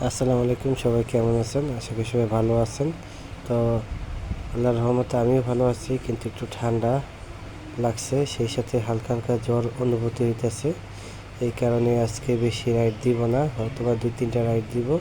আসসালামু আলাইকুম, সবাই কেমন আছেন? আশা করি সবাই ভালো আছেন। তো আল্লাহর রহমতে আমিও ভালো আছি, কিন্তু একটু ঠান্ডা লাগছে, সেই সাথে হালকা হালকা জ্বর অনুভূতি হইতেছে। এই কারণে আজকে বেশি রাইড দিব না, হয়তো বা 2-3টা রাইড দিব।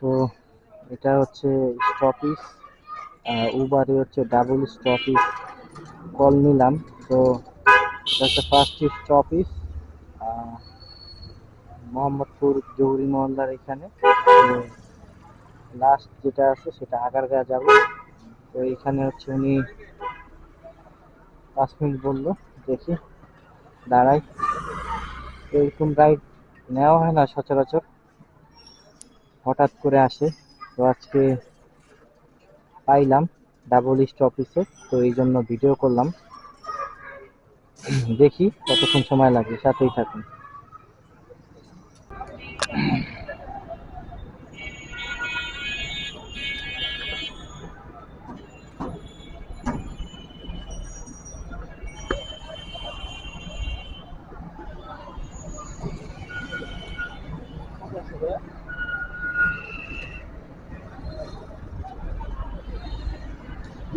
তো এটা হচ্ছে স্টপিস, উবারে হচ্ছে ডাবল স্টপিস কল নিলাম। তো এটা হচ্ছে ফার্স্ট স্টপিস মোহাম্মদপুর জহুরি মহল্লার এখানে। তো লাস্ট যেটা আছে সেটা আগারগাঁ যাব। তো এখানে হচ্ছে উনি 5 মিনিট বললো, দেখি দাঁড়াই। তো এরকম রাইড নেওয়া হয় না সচরাচর, হঠাৎ করে আসে। তো আজকে পাইলাম ডাবল স্টপিসে, তো এই জন্য ভিডিও করলাম। দেখি কতক্ষণ সময় লাগে, সাথেই থাকুন।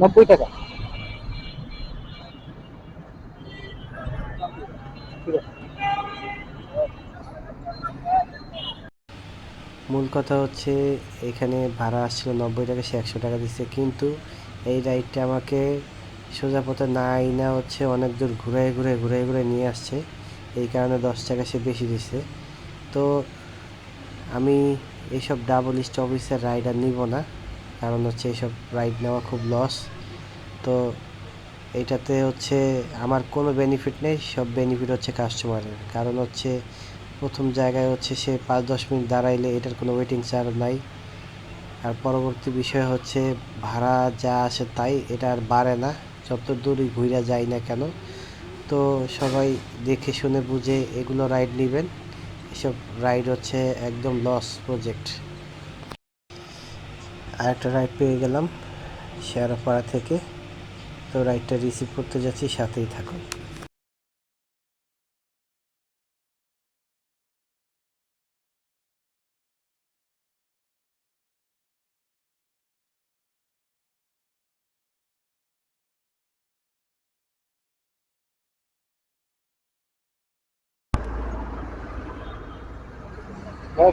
90 টাকা, ঠিক আছে। মূল কথা হচ্ছে, এখানে ভাড়া আসছিল 90 টাকা, সে 100 টাকা দিচ্ছে, কিন্তু এই রাইডটা আমাকে সোজা পথে না আইনা হচ্ছে অনেক দূর ঘুরাই ঘুরে ঘুরাই ঘুরে নিয়ে আসছে। এই কারণে 10 টাকা সে বেশি দিচ্ছে। তো আমি এইসব ডাবল স্টপেজের রাইড আর নিব না, কারণ হচ্ছে এইসব রাইড নেওয়া খুব লস। তো এইটাতে হচ্ছে আমার কোনো বেনিফিট নেই, সব বেনিফিট হচ্ছে কাস্টমারের। কারণ হচ্ছে প্রথম জায়গায় হচ্ছে সে 5-10 মিনিট দাঁড়াইলে এটার কোনো ওয়েটিং চার্জ নাই। আর পরবর্তী বিষয় হচ্ছে ভাড়া যা আসে তাই, এটা আর বাড়ে না যত দূরই ঘুরে যায় না কেন। তো সবাই দেখে শুনে বুঝে এগুলো রাইড নেবেন। এসব রাইড হচ্ছে একদম লস প্রজেক্ট। আর একটা রাইড পেয়ে গেলাম শেয়ারপাড়া থেকে, তো রাইডটা রিসিভ করতে যাচ্ছি, সাথেই থাকুন।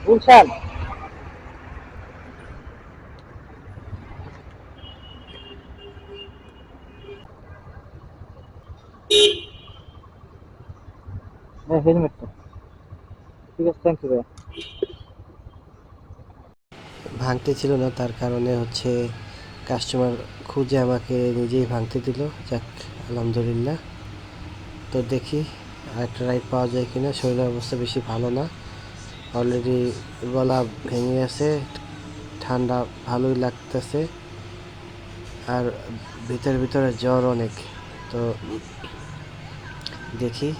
গুলশান, হেলমেটটা ঠিক আছে, থ্যাংক ইউ ভাই। ভাঙতে ছিল না, তার কারণে হচ্ছে কাস্টমার খুঁজে আমাকে নিজেই ভাঙতে দিল। যাক, আলহামদুলিল্লাহ। তো দেখি আরেকটা রাইড পাওয়া যায় কিনা। শরীরের অবস্থা বেশি ভালো না, অলরেডি গলা ভেঙে গেছে, ঠান্ডা ভালোই লাগতেছে, আর ভিতরে ভিতরে জ্বর অনেক। তো দেখি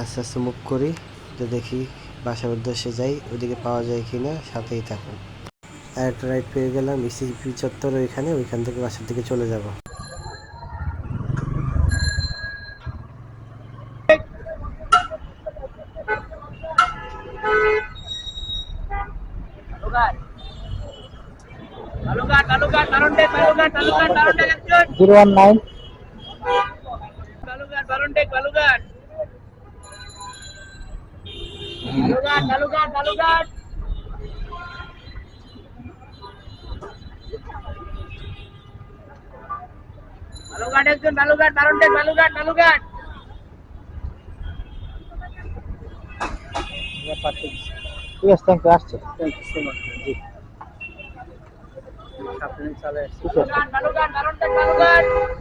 আস্তে আস্তে মুভ করি, তো দেখি বাসার উদ্দেশ্যে যাই, ওইদিকে পাওয়া যায় কিনা, সাথেই থাকুন। আর একটা রাইড পেয়ে গেলাম ইসিপি চত্বর, ওইখান থেকে বাসার দিকে চলে যাব। জিরো 19 ঠিক আছে, থ্যাংক ইউ, আসছে। Thank you so much. জি,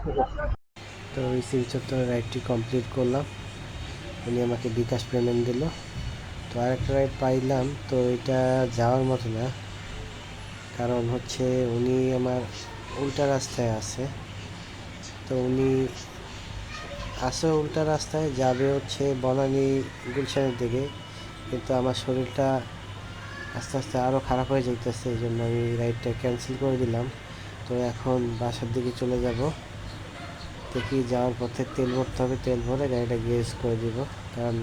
ঠিক আছে। তো ইসিপি চত্বরের রাইডটি কমপ্লিট করলাম, উনি আমাকে বিকাশ পেমেন্ট দিল। তো আরেকটা রাইড পাইলাম, তো এটা যাওয়ার মতো না, কারণ হচ্ছে উনি আমার উল্টা রাস্তায় আছে। তো উনি আছে উল্টা রাস্তায়, যাবে হচ্ছে বনানী গুলশানের দিকে, কিন্তু আমার শরীরটা আস্তে আস্তে আরও খারাপ হয়ে যাইতেছে, এই জন্য আমি রাইডটা ক্যান্সেল করে দিলাম। তো এখন বাসার দিকে চলে যাব। দেখি যাওয়ার পথে তেল ভরতে হবে, তেল ভরে গাড়িটা গ্যারেজ করে দিব, কারণ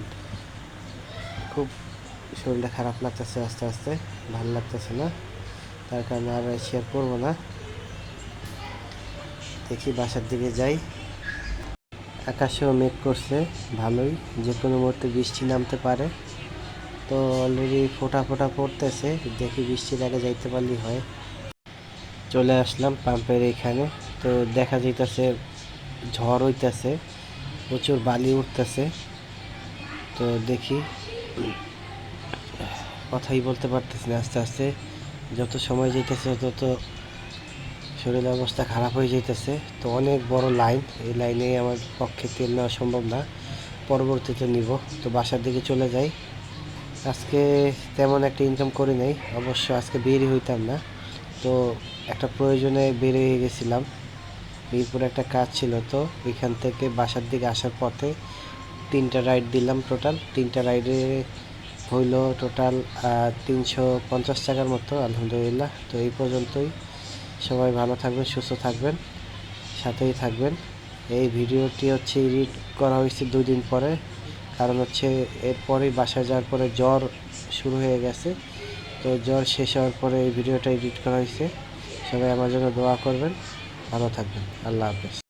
খুব শরীরটা খারাপ লাগতেছে আস্তে আস্তে, ভালো লাগতেছে না, তার কারণে আর শেয়ার করবো না। দেখি বাসার দিকে যাই। আকাশেও মেঘ করছে ভালোই, যে কোনো মুহূর্তে বৃষ্টি নামতে পারে। তো অলরেডি ফোঁটা ফোঁটা পড়তেছে, দেখি বৃষ্টির আগে যাইতে পারলেই হয়। চলে আসলাম পাম্পের এখানে। তো দেখা যাইতেছে ঝড় হইতেছে, প্রচুর বালি উঠতেছে। তো দেখি, কথাই বলতে পারতেছি না, আস্তে আস্তে যত সময় যাইতেছে তত শরীরের অবস্থা খারাপ হয়ে যাইতেছে। তো অনেক বড় লাইন, এই লাইনে আমার পক্ষে তেল নেওয়া সম্ভব না, পরবর্তীতে নিব। তো বাসার দিকে চলে যাই। আজকে তেমন একটা ইনকাম করি নাই, অবশ্য আজকে বেরই হইতাম না। তো একটা প্রয়োজনে বেরিয়ে গেছিলাম, মিরপুরে একটা কাজ ছিল। তো ওইখান থেকে বাসার দিকে আসার পথে 3টা রাইড দিলাম, টোটাল 3টা রাইডে হইল টোটাল 350 টাকার মতো, আলহামদুলিল্লাহ। তো এই পর্যন্তই, সবাই ভালো থাকবেন, সুস্থ থাকবেন, সাথেই থাকবেন। এই ভিডিওটি হচ্ছে এডিট করা হয়েছে 2 দিন পরে, কারণ হচ্ছে এরপরেই বাসায় যাওয়ার পরে জ্বর শুরু হয়ে গেছে। তো জ্বর শেষ হওয়ার পরে এই ভিডিওটা এডিট করা হয়েছে। সবাই আমার জন্য দোয়া করবেন, ভালো থাকবেন, আল্লাহ হাফেজ।